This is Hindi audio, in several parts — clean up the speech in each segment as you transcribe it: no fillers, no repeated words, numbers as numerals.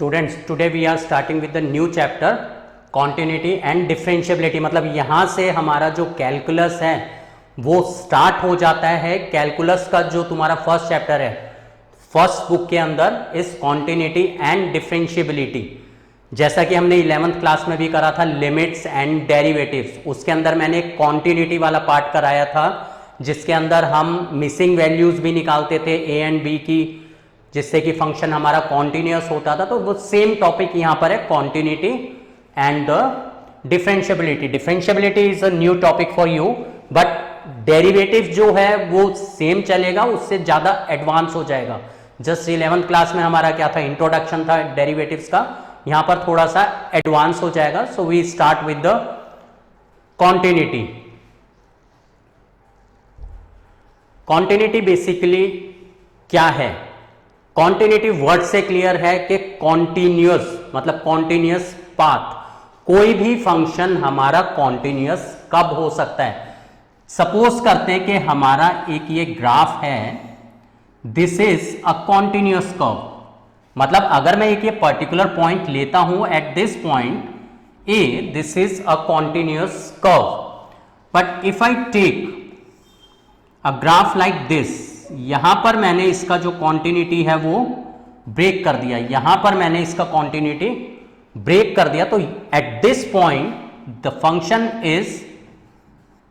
Students, today we are starting with the new chapter continuity and differentiability. मतलब यहाँ से हमारा जो कैलकुलस है वो स्टार्ट हो जाता है। कैलकुलस का जो तुम्हारा फर्स्ट चैप्टर है फर्स्ट बुक के अंदर इस कॉन्टिन्यूटी एंड डिफरेंशिएबिलिटी, जैसा कि हमने 11th क्लास में भी करा था लिमिट्स एंड डेरिवेटिव्स। उसके अंदर मैंने एक कॉन्टिन्यूटी वाला पार्ट कराया था जिसके अंदर हम मिसिंग वैल्यूज भी निकालते थे ए एंड बी की, जिससे कि फंक्शन हमारा कॉन्टिन्यूअस होता था। तो वो सेम टॉपिक यहाँ पर है, continuity and the differentiability. Differentiability is a new topic for you, but derivative जो है वो सेम चलेगा, उससे ज्यादा एडवांस हो जाएगा। जस्ट 11th क्लास में हमारा क्या था, इंट्रोडक्शन था डेरिवेटिव्स का, यहां पर थोड़ा सा एडवांस हो जाएगा। So we start with the continuity. Continuity basically क्या है? कॉन्टिन्यूटी वर्ड से क्लियर है कि कॉन्टिन्यूअस, मतलब कॉन्टिन्यूअस पाथ। कोई भी फंक्शन हमारा कॉन्टिन्यूअस कब हो सकता है? सपोज करते हैं कि हमारा एक ये ग्राफ है, this is a continuous curve. मतलब अगर मैं एक ये पर्टिकुलर पॉइंट लेता हूं at this point A, this is a continuous curve. But if I take a graph like this, यहां पर मैंने इसका जो कॉन्टिन्यूटी है वो ब्रेक कर दिया, यहां पर मैंने इसका कॉन्टिन्यूटी ब्रेक कर दिया, तो eight this point the function is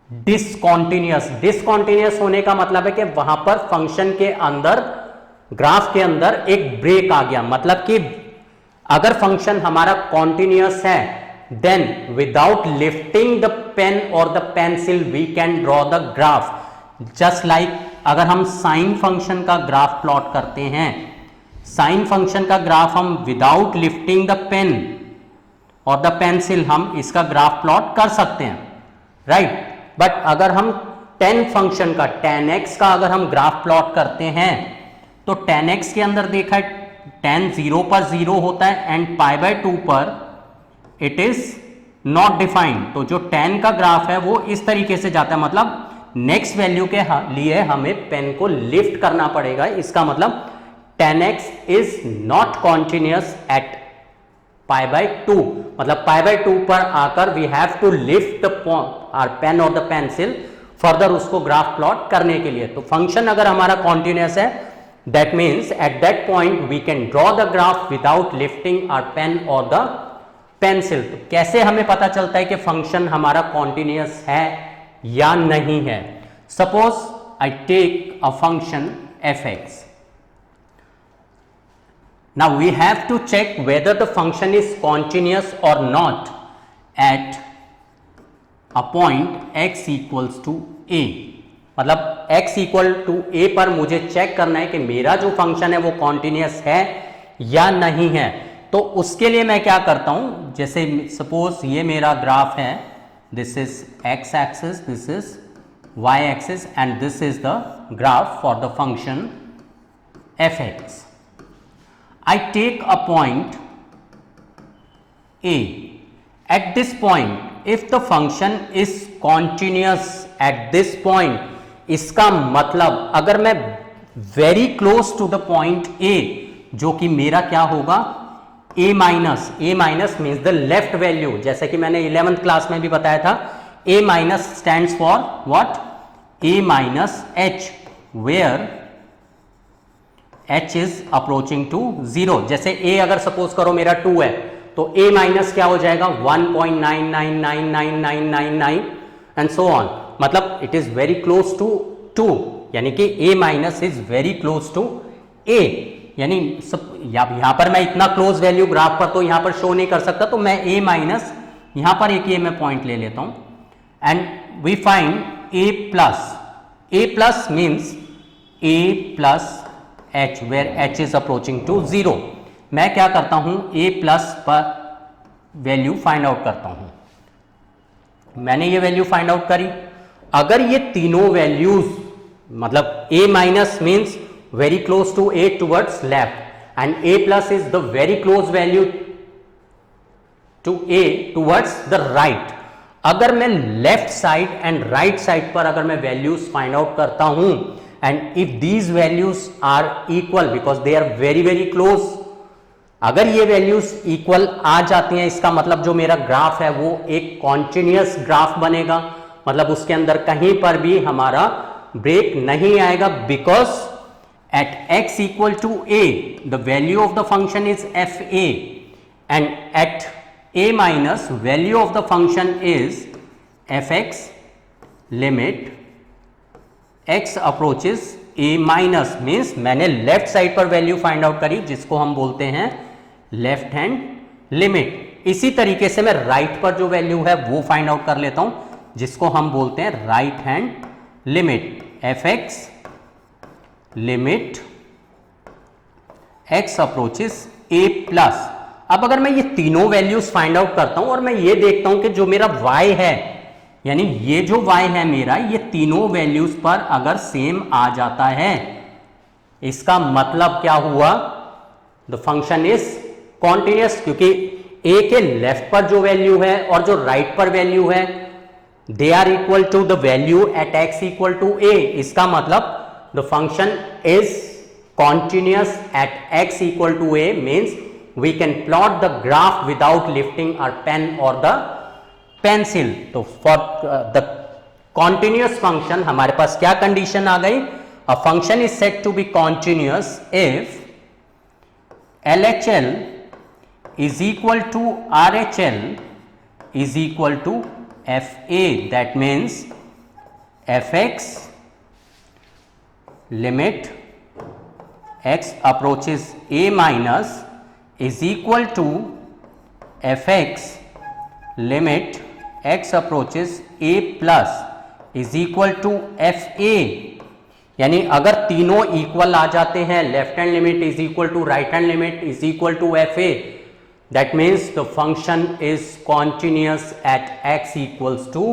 discontinuous. Discontinuous होने का मतलब है कि वहां पर फंक्शन के अंदर, ग्राफ के अंदर एक ब्रेक आ गया। मतलब कि अगर फंक्शन हमारा कॉन्टिन्यूअस है, then without lifting the pen और the pencil we can draw the graph. Just like अगर हम साइन फंक्शन का ग्राफ प्लॉट करते हैं, साइन फंक्शन का ग्राफ हम विदाउट लिफ्टिंग द पेन और द पेंसिल हम इसका ग्राफ प्लॉट कर सकते हैं, राइट। बट अगर हम tan फंक्शन का, tan x का अगर हम ग्राफ प्लॉट करते हैं, तो tan x के अंदर देखा है tan 0 पर 0 होता है एंड π/2 पर इट इज नॉट डिफाइंड। तो जो tan का ग्राफ है वो इस तरीके से जाता है, मतलब नेक्स्ट वैल्यू के लिए हमें पेन को लिफ्ट करना पड़ेगा। इसका मतलब tan x is not continuous at π/2, मतलब π/2 पर आकर we have to lift our pen और द पेंसिल फर्दर उसको ग्राफ प्लॉट करने के लिए। तो फंक्शन अगर हमारा कॉन्टिन्यूअस है, that means at that point we can draw the graph without lifting our pen और द पेंसिल। तो कैसे हमें पता चलता है कि फंक्शन हमारा कॉन्टिन्यूअस है या नहीं है? Suppose I take a function f(x). Now we have to check whether the function is continuous or not at a point x equals to a। मतलब x equal to a पर मुझे चेक करना है कि मेरा जो फंक्शन है वो कॉन्टिन्यूअस है या नहीं है। तो उसके लिए मैं क्या करता हूं, जैसे सपोज ये मेरा ग्राफ है, this is x axis, this is y axis and this is the graph for the function f(x). I take a point a. At this point, if the function is continuous at this point, इसका मतलब अगर मैं very close to the point a, जो कि मेरा क्या होगा a minus, a minus means the left value, जैसे कि मैंने 11th क्लास में भी बताया था, a minus stands for what, a minus h, where h is approaching to 0। जैसे a अगर सपोज करो मेरा 2 है, तो a माइनस क्या हो जाएगा 1.999999 एंड सो ऑन। मतलब it is very close to 2, यानी कि a minus is very close to a। यानी यहां पर मैं इतना क्लोज वैल्यू ग्राफ पर तो यहां पर शो नहीं कर सकता, तो मैं a माइनस यहां पर एक ये मैं पॉइंट ले लेता हूं and we find a plus. a plus means a plus h, where h is approaching to 0। मैं क्या करता हूं, a प्लस पर वैल्यू फाइंड आउट करता हूं। मैंने ये वैल्यू फाइंड आउट करी, अगर ये तीनों वैल्यूज, मतलब a minus means very close to a towards left and a plus is the very close value to a towards the right. अगर मैं left side and right side पर अगर मैं वैल्यूज फाइंड आउट करता हूं, and if these values are equal because they are very close, अगर ये वैल्यूज इक्वल आ जाती हैं, इसका मतलब जो मेरा ग्राफ है वो एक कॉन्टिन्यूअस ग्राफ बनेगा, मतलब उसके अंदर कहीं पर भी हमारा ब्रेक नहीं आएगा, because at x equal to a the value of the function is fa and at a minus value of the function is fx limit x approaches a minus means मैंने लेफ्ट साइड पर वैल्यू फाइंड आउट करी जिसको हम बोलते हैं लेफ्ट हैंड लिमिट। इसी तरीके से मैं राइट पर जो वैल्यू है वो फाइंड आउट कर लेता हूं जिसको हम बोलते हैं right hand limit fx limit x approaches a plus. अब अगर मैं ये तीनों वैल्यूज फाइंड आउट करता हूं और मैं ये देखता हूं कि जो मेरा y है, यानी ये जो y है मेरा, ये तीनों वैल्यूज पर अगर सेम आ जाता है, इसका मतलब क्या हुआ, द फंक्शन इज कॉन्टिन्यूअस, क्योंकि a के लेफ्ट पर जो वैल्यू है और जो राइट पर वैल्यू है they are equal to the value at x equal to a। इसका मतलब the function is continuous at x equal to a means we can plot the graph without lifting our pen or the pencil। तो for the continuous function हमारे पास क्या कंडीशन आ गई, a function is said to be continuous if LHL is equal to RHL is equal to FA, that means fx limit x approaches a minus is equal to fx limit x approaches a plus is equal to fa। यानी अगर तीनों इक्वल आ जाते हैं, left hand limit is equal to right hand limit is equal to fa, that means the function is continuous at x equals to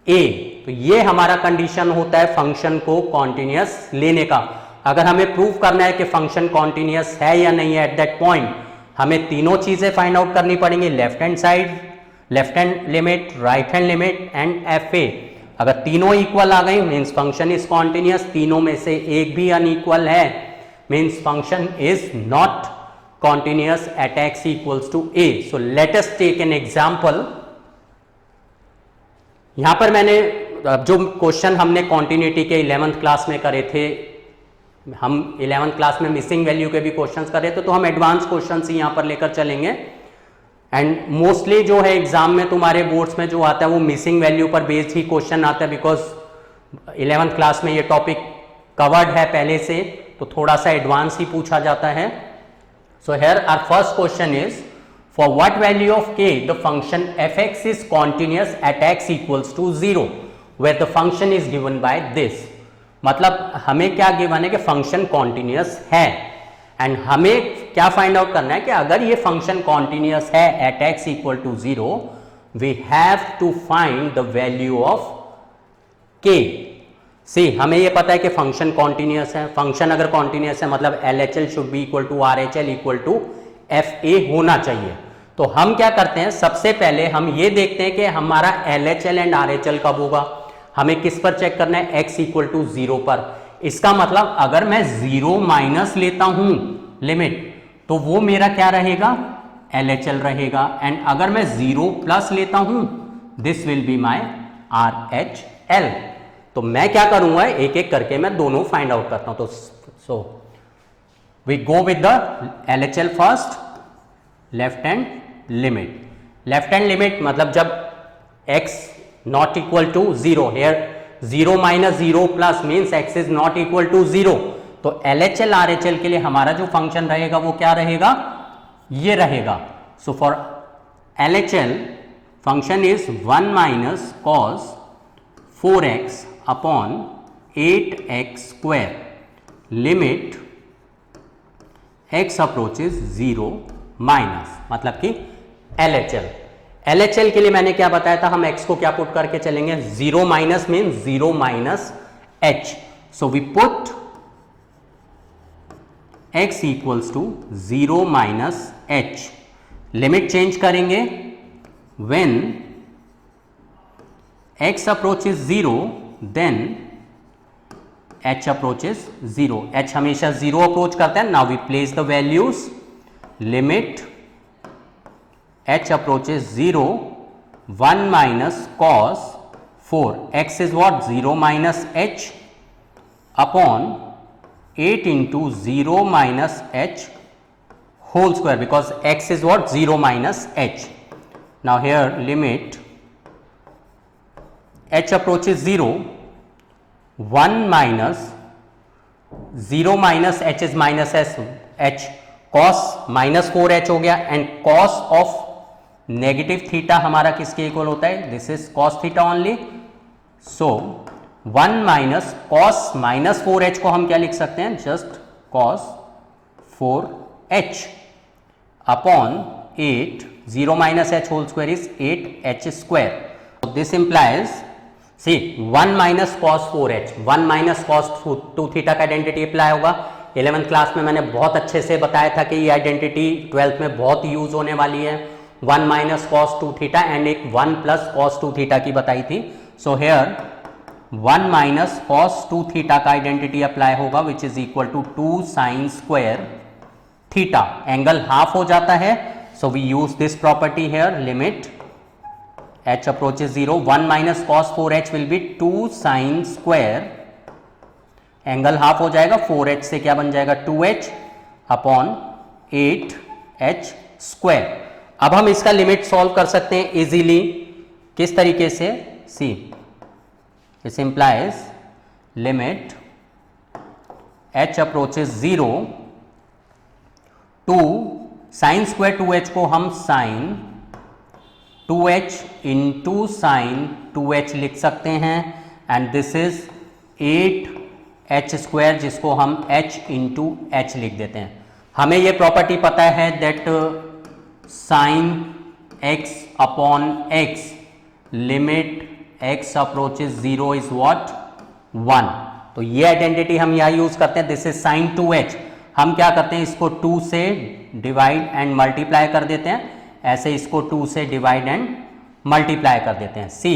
a। तो ये हमारा कंडीशन होता है फंक्शन को कॉन्टिन्यूअस लेने का। अगर हमें प्रूव करना है कि फंक्शन कॉन्टिन्यूअस है या नहीं है एट दैट पॉइंट, हमें तीनों चीजें फाइंड आउट करनी पड़ेंगी, left hand side, left hand limit, right hand limit and fa। अगर तीनों इक्वल आ गई मीन्स फंक्शन इज कॉन्टिन्यूअस, तीनों में से एक भी अनइक्वल है means function is not continuous at x equals to a। So let us take an example. यहां पर मैंने जो क्वेश्चन हमने कॉन्टिन्यूटी के 11th क्लास में करे थे, हम 11th क्लास में मिसिंग वैल्यू के भी क्वेश्चंस कर रहे थे, तो हम एडवांस क्वेश्चंस ही यहां पर लेकर चलेंगे। एंड मोस्टली जो है एग्जाम में तुम्हारे बोर्ड्स में जो आता है वो मिसिंग वैल्यू पर बेस्ड ही क्वेश्चन आता है, बिकॉज 11th क्लास में ये टॉपिक कवर्ड है पहले से, तो थोड़ा सा एडवांस ही पूछा जाता है। So here our first question is for what value of k the function fx is continuous at x equals to 0 where the function is given by this। मतलब हमें क्या गिवन है कि फंक्शन कॉन्टिन्यूअस है, एंड हमें क्या फाइंड आउट करना है कि अगर ये फंक्शन कॉन्टिन्यूअस है at x equal to 0 we have to find the value of k। See हमें ये पता है कि फंक्शन कॉन्टिन्यूअस है, फंक्शन अगर कॉन्टिन्यूअस है मतलब LHL should be equal to RHL equal to FA होना चाहिए। तो हम क्या करते हैं, सबसे पहले हम ये देखते हैं कि हमारा LHL एंड RHL कब होगा। हमें किस पर चेक करना है, x इक्वल टू 0 पर। इसका मतलब अगर मैं 0 माइनस लेता हूं लिमिट तो वो मेरा क्या रहेगा, LHL रहेगा, एंड अगर मैं 0 प्लस लेता हूं this will be my RHL। तो मैं क्या करूंगा, एक एक करके मैं दोनों फाइंड आउट करता हूं। तो so we go with the LHL first, left hand limit. Left hand limit मतलब जब x not equal to 0, here 0 minus 0 plus means x is not equal to 0, तो LHL RHL के लिए हमारा जो फंक्शन रहेगा वो क्या रहेगा, ये रहेगा। So for LHL function is 1 minus cos 4x upon 8x square limit x approaches 0 minus, मतलब कि LHL के लिए मैंने क्या बताया था, हम x को क्या पुट करके चलेंगे, 0 minus mean 0 minus h। So we put x equals to 0 minus h। Limit change करेंगे, when x approaches 0 then h approaches 0। h हमेशा 0 अप्रोच करता है। Now we place the values limit h approaches 0, 1 minus cos 4 x is what 0 minus h upon 8 into 0 minus h whole square, because x is what 0 minus h. Now here limit h approaches 0, 1 minus 0 minus h is minus h, cos minus 4h हो गया, and cos of negative theta हमारा किसके इक्वल होता है, this is cos theta only. So 1 minus cos minus 4h को हम क्या लिख सकते हैं, just cos 4h upon 8, 0 minus h whole square is 8h square. So this implies, see 1 minus cos 4h, 1 minus cos 2 theta का आइडेंटिटी अप्लाई होगा. 11th क्लास में मैंने बहुत अच्छे से बताया था कि ये आइडेंटिटी 12th में बहुत यूज होने वाली है. 1 माइनस cos 2 थीटा एंड एक 1 प्लस cos 2 थीटा की बताई थी. So here 1 minus cos 2 theta का आइडेंटिटी अप्लाई होगा which is equal to 2 sine square theta. Angle half हो जाता है, so we use this property here. Limit h approaches 0, 1 minus cos 4h will be 2 sine square, angle half हो जाएगा, 4h से क्या बन जाएगा 2h अपॉन 8h स्क्वायर. अब हम इसका लिमिट सॉल्व कर सकते हैं इजीली. किस तरीके से, see this implies limit h approaches 0 to sine square 2h को हम sign 2h into sine 2h लिख सकते हैं, and this is 8h square जिसको हम h इंटू h लिख देते हैं. हमें ये प्रॉपर्टी पता है that sine x upon x limit x approaches 0 is what 1. तो ये आइडेंटिटी हम यहाँ यूज करते हैं. This is sine 2h. हम क्या करते हैं, इसको 2 से डिवाइड एंड मल्टीप्लाई कर देते हैं. ऐसे इसको 2 से डिवाइड एंड मल्टीप्लाई कर देते हैं. See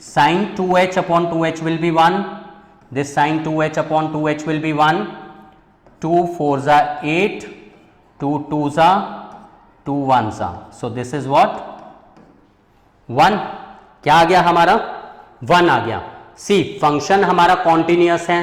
sine 2h upon 2h will be 1. This sine 2h upon 2h will be 1. 2 4 जा 8, 2 2 जा 2 1 जा. सो दिस इज व्हाट 1. क्या आ गया हमारा 1 आ गया. सी फंक्शन हमारा कॉन्टिन्यूअस है,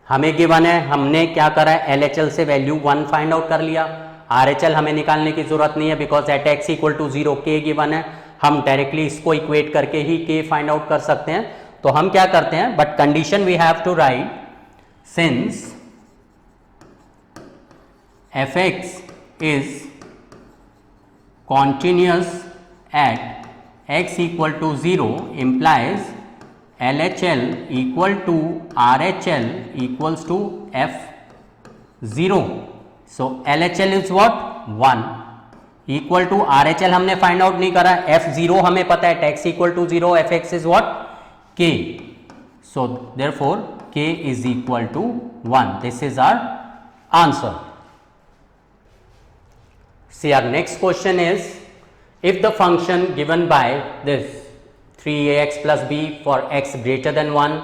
हमें गिवन है, हमने क्या करा है LHL से वैल्यू 1 फाइंड आउट कर लिया. RHL हमें निकालने की जरूरत नहीं है because at x equal to 0 k given है. हम डायरेक्टली इसको इक्वेट करके ही k फाइंड आउट कर सकते हैं. तो हम क्या करते हैं, but condition we have to write since fx is continuous at x equal to 0 implies LHL equal to RHL equals to F0. So LHL is what 1 equal to RHL हमने फाइंड आउट नहीं करा, F0 हमें पता है, x equal to 0, fx is what k. So therefore k is equal to 1. This is our answer. See, our next question is, if the function given by this 3ax plus b for x greater than 1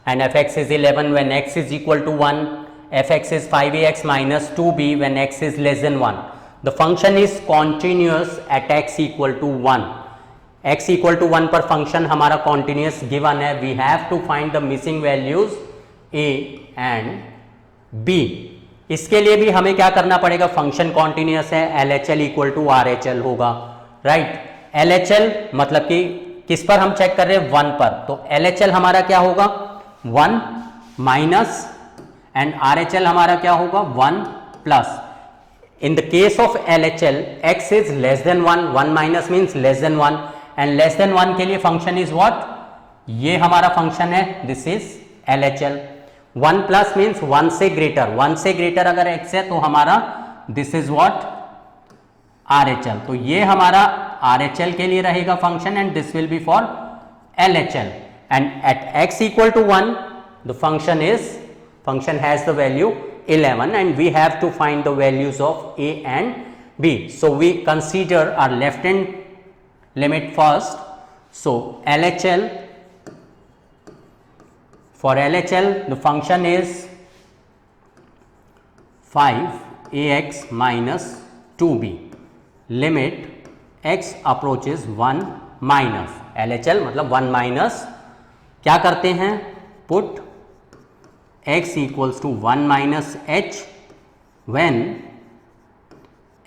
and fx is 11 when x is equal to 1, fx is 5ax minus 2b when x is less than 1. The function is continuous at x equal to 1. x equal to 1 पर function हमारा continuous given है. We have to find the missing values a and b. इसके लिए भी हमें क्या करना पड़ेगा, फंक्शन कॉन्टिन्यूअस है, LHL इक्वल टू RHL होगा, राइट. LHL मतलब कि किस पर हम चेक कर रहे हैं, 1 पर. तो LHL हमारा क्या होगा 1 माइनस एंड RHL हमारा क्या होगा 1 plus. In the case of LHL x is less then 1, 1 minus means less than 1 and less than 1 के लिए फंक्शन इज व्हाट, ये हमारा फंक्शन है, this is LHL. 1 plus means 1 से ग्रेटर, 1 से ग्रेटर अगर x है तो हमारा दिस इज व्हाट RHL. तो ये हमारा RHL के लिए रहेगा function and this will be for LHL. And at x equal to 1 द function has the value 11 and we have to find the values of a and b. So we consider our left hand limit first. So LHL, for LHL the function is 5ax minus 2b limit x approaches 1 minus LHL मतलब 1 माइनस क्या करते हैं, put x equals to 1 minus h when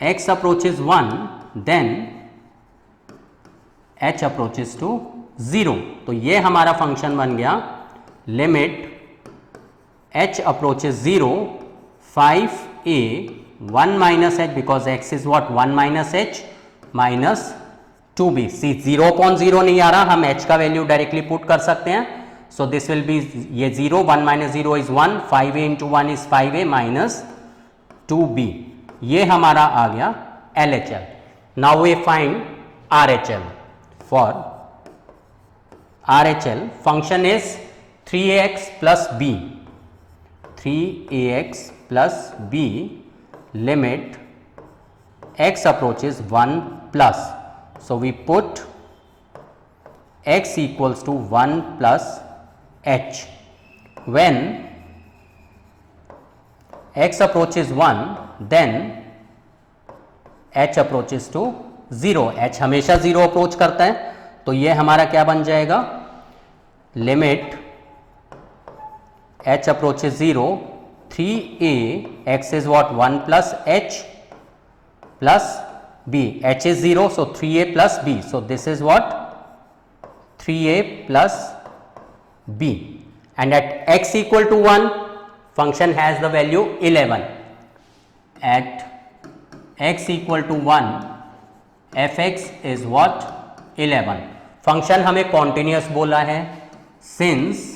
x approaches 1 then h approaches to 0। तो ये हमारा फंक्शन बन गया limit h approaches 0 5a 1 minus h because x is what 1 minus h minus 2b। See 0/0 नहीं आ रहा, हम h का वैल्यू डायरेक्टली पुट कर सकते हैं। सो दिस विल बी ये 0 1 minus 0 is 1 5a into 1 is 5a minus 2b। ये हमारा आ गया LHL। Now we find RHL। For RHL function is 3ax plus b 3ax plus b limit x approaches 1 plus, so we put x equals to 1 plus h when x approaches 1 then h approaches to 0। h हमेशा 0 अप्रोच करता है, तो ये हमारा क्या बन जाएगा limit h approaches 0 3a x is what 1 plus h plus b, h is 0 so 3a plus b, so this is what 3a plus b and at x equal to 1 function has the value 11। at x equal to 1 fx is what 11। Function हमें कॉन्टिन्यूअस बोला है, since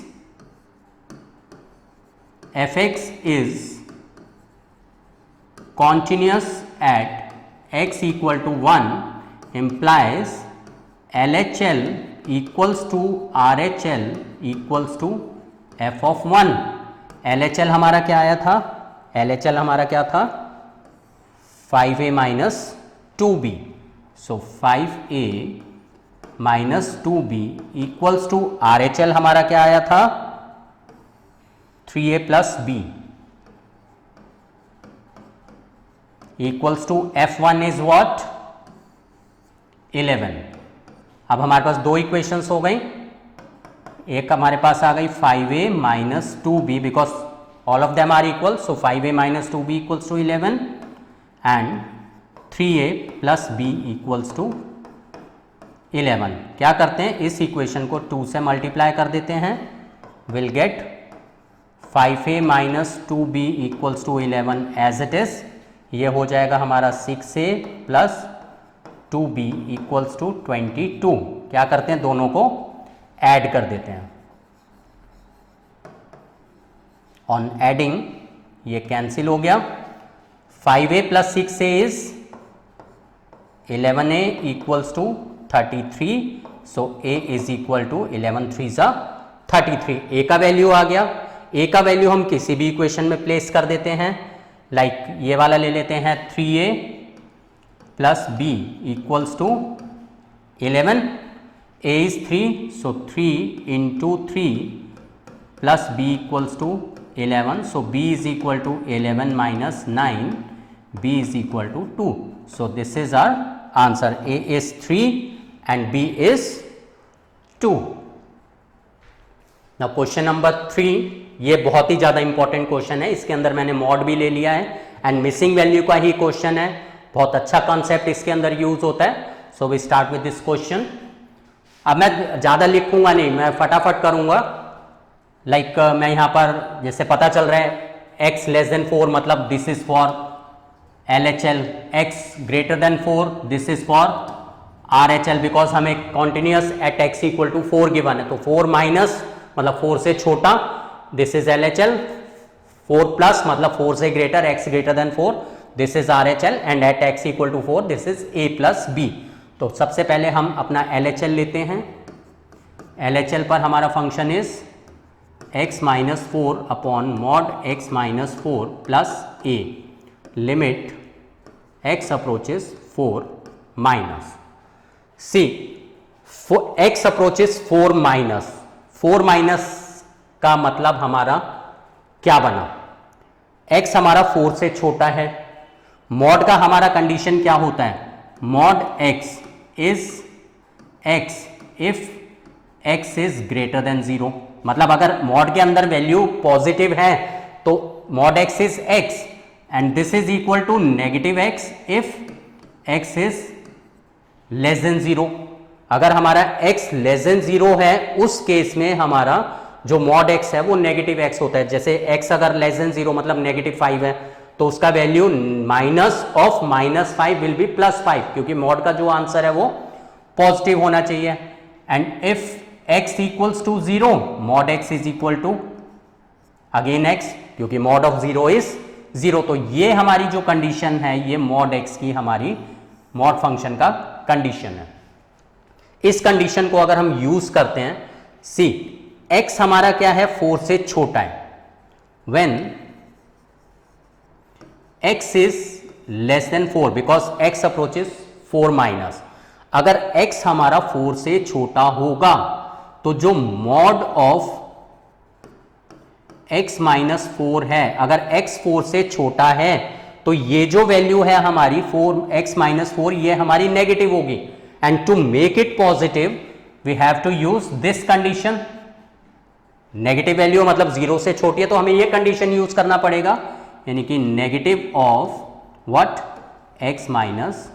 fx is continuous at x equal to 1 implies LHL equals to RHL equals to f of 1। LHL हमारा क्या आया था, LHL हमारा क्या था 5a minus 2b, so 5a minus 2b equals to RHL हमारा क्या आया था 3a plus b equals to f1 is what 11। अब हमारे पास दो इक्वेशंस हो गई, एक हमारे पास आ गई 5a minus 2b because all of them are equal, so 5a minus 2b equals to 11 and 3a plus b equals to 11। क्या करते हैं, इस इक्वेशन को 2 से मल्टीप्लाई कर देते हैं, will get 5a minus 2b equals to 11 as it is। ये हो जाएगा हमारा 6a plus 2b equals to 22। क्या करते हैं, दोनों को ऐड कर देते हैं। ऑन एडिंग ये कैंसिल हो गया, 5a plus 6a is 11a equals to 33, so a is equal to 11 3s are 33। a का वैल्यू आ गया, a का वैल्यू हम किसी भी इक्वेशन में प्लेस कर देते हैं, लाइक ये वाला ले लेते हैं 3a plus b equals to 11, a is 3 so 3 into 3 plus b equals to 11, so b is equal to 11 minus 9, b is equal to 2, so this is our answer। a is 3 and b is 2। now question number 3, ये बहुत ही ज़्यादा इंपॉर्टेंट क्वेश्चन है, इसके अंदर मैंने मॉड भी ले लिया है एंड मिसिंग वैल्यू का ही क्वेश्चन है, बहुत अच्छा कॉन्सेप्ट इसके अंदर यूज होता है। So we start with this question. अब मैं ज़्यादा लिखूंगा नहीं, मैं फटाफट करूंगा। लाइक मैं यहाँ पर जैसे पता चल रहा है x लेस देन 4 मतलब this is for LHL, x greater than 4 this is for RHL because हमें continuous at x equal to 4 given है, तो 4 माइनस मतलब 4 से छोटा दिस इज LHL, 4 प्लस मतलब 4 से greater x greater than 4 this is RHL and at x equal to 4 this is a plus b। तो सबसे पहले हम अपना LHL लेते हैं। LHL पर हमारा function is x minus 4 upon mod x minus 4 plus a limit x approaches 4 minus see x approaches 4 minus 4 minus का मतलब हमारा क्या बना, x हमारा 4 से छोटा है, मॉड का हमारा कंडीशन क्या होता है, mod x is x if x is greater then 0, मतलब अगर मॉड के अंदर वैल्यू पॉजिटिव है तो mod x is x and this is equal to negative x if x is less than 0। अगर हमारा x लेस देन 0 है उस केस में हमारा जो मॉड x है वो नेगेटिव x होता है। जैसे x अगर लेस देन 0 मतलब नेगेटिव 5 है तो उसका value minus of -5 will be +5, क्योंकि मॉड का जो आंसर है वो पॉजिटिव होना चाहिए। And if x equals to 0 mod x is equal to again x, क्योंकि मॉड ऑफ 0 इज 0। तो ये हमारी जो कंडीशन है ये मॉड x की हमारी मॉड फंक्शन का कंडीशन है। इस कंडीशन को अगर हम यूज करते हैं, सी x हमारा क्या है 4 से छोटा है, when x is less than 4 because x approaches 4 minus. अगर x हमारा 4 से छोटा होगा तो जो मॉड ऑफ x माइनस 4 है, अगर x 4 से छोटा है तो ये जो वैल्यू है हमारी 4x माइनस 4 ये हमारी नेगेटिव होगी। And to make it positive we have to use this condition. Negative value मतलब 0 से छोटी है तो हमें ये कंडीशन यूज करना पड़ेगा, यानी कि negative of what x minus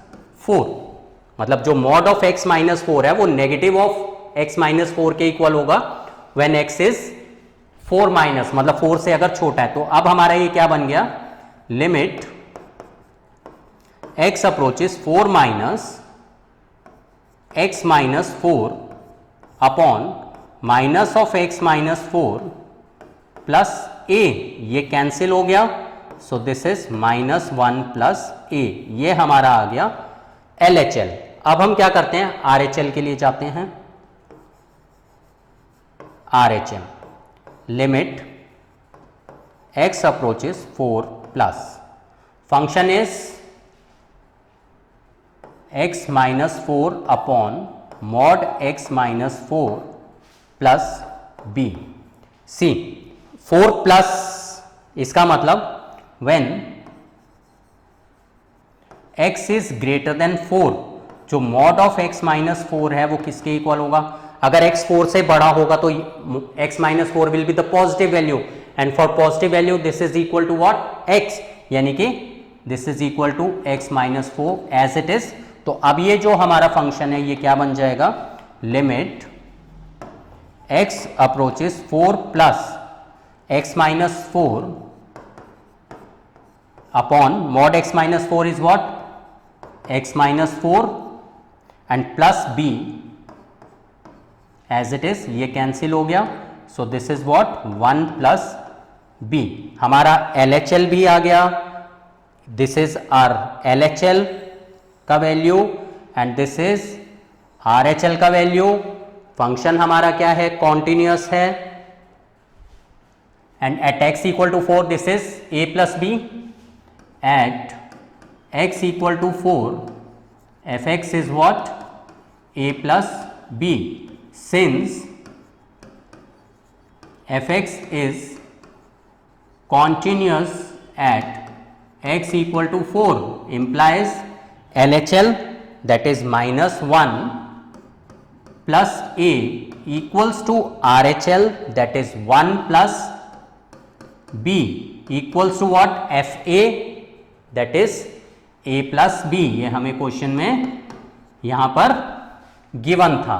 4, मतलब जो मॉड ऑफ x माइनस 4 है वो नेगेटिव ऑफ x माइनस 4 के इक्वल होगा व्हेन x इज 4 माइनस, मतलब 4 से अगर छोटा है। तो अब हमारा ये क्या बन गया, limit x approaches 4 minus x minus 4 upon minus of x minus 4 plus a, ये कैंसिल हो गया, so this is -1 plus a, ये हमारा आ गया LHL। अब हम क्या करते हैं, RHL के लिए जाते हैं। RHL limit x approaches 4 plus function is x minus 4 upon mod x minus 4 plus b। See 4 plus इसका मतलब when x is greater than 4, जो मॉड ऑफ x माइनस 4 है वो किसके इक्वल होगा, अगर x 4 से बड़ा होगा तो x minus 4 will be the positive value and for positive value this is equal to what x, यानी कि this is equal to x minus 4 as it is. तो अब ये जो हमारा फंक्शन है ये क्या बन जाएगा, limit x approaches 4 plus x minus 4 upon mod x minus 4 is what x minus 4 and plus b as it is, ये कैंसिल हो गया, so this is what 1 plus b। हमारा LHL भी आ गया, दिस इज आर LHL का value and this is RHL का वैल्यू। फंक्शन हमारा क्या है, कॉन्टिन्यूअस है and at x equal to 4 this is a plus b, at x equal to 4 fx is what a plus b, since fx is continuous at x equal to 4 implies LHL that is -1 plus a equals to RHL that is 1 plus b equals to what, FA that is a plus b। ये हमें क्वेश्चन में यहां पर गिवन था।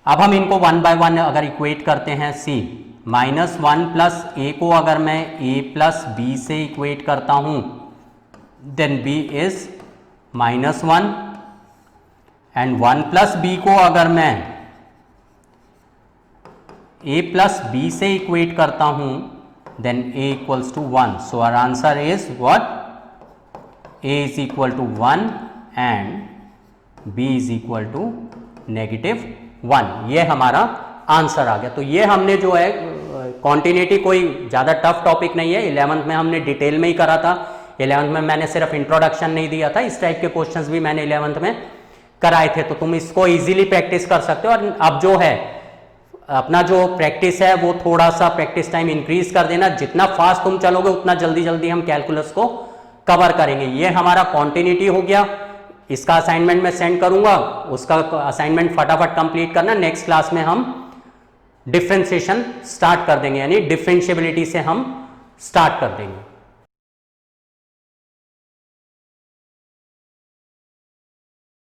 अब हम इनको 1 by 1 अगर इक्वेट करते हैं, सी -1 प्लस a को अगर मैं a प्लस b से इक्वेट करता हूं then b is -1 and 1 plus b को अगर मैं a प्लस b से इक्वेट करता हूं then a equals to 1। So our answer is what, a is equal to 1 and b is equal to -1। ये हमारा आंसर आ गया। तो ये हमने जो है कॉन्टिन्यूटी कोई ज़्यादा टफ टॉपिक नहीं है, 11th में हमने डिटेल में ही करा था। 11th में मैंने सिर्फ इंट्रोडक्शन नहीं दिया था, इस टाइप के क्वेश्चंस भी मैंने 11th में कराए थे, तो तुम इसको इजीली प्रैक्टिस कर सकते हो। और अब जो है अपना जो प्रैक्टिस है वो थोड़ा सा प्रैक्टिस टाइम इंक्रीज कर देना। जितना फास्ट तुम चलोगे उतना जल्दी जल्दी हम कैलकुलस को कवर करेंगे। ये हमारा कॉन्टिन्यूटी हो गया, इसका असाइनमेंट मैं सेंड करूंगा, उसका असाइनमेंट फटाफट कंप्लीट करना। नेक्स्ट क्लास में हम डिफरेंशिएशन स्टार्ट कर देंगे, यानी डिफरेंशिएबिलिटी से हम स्टार्ट कर देंगे।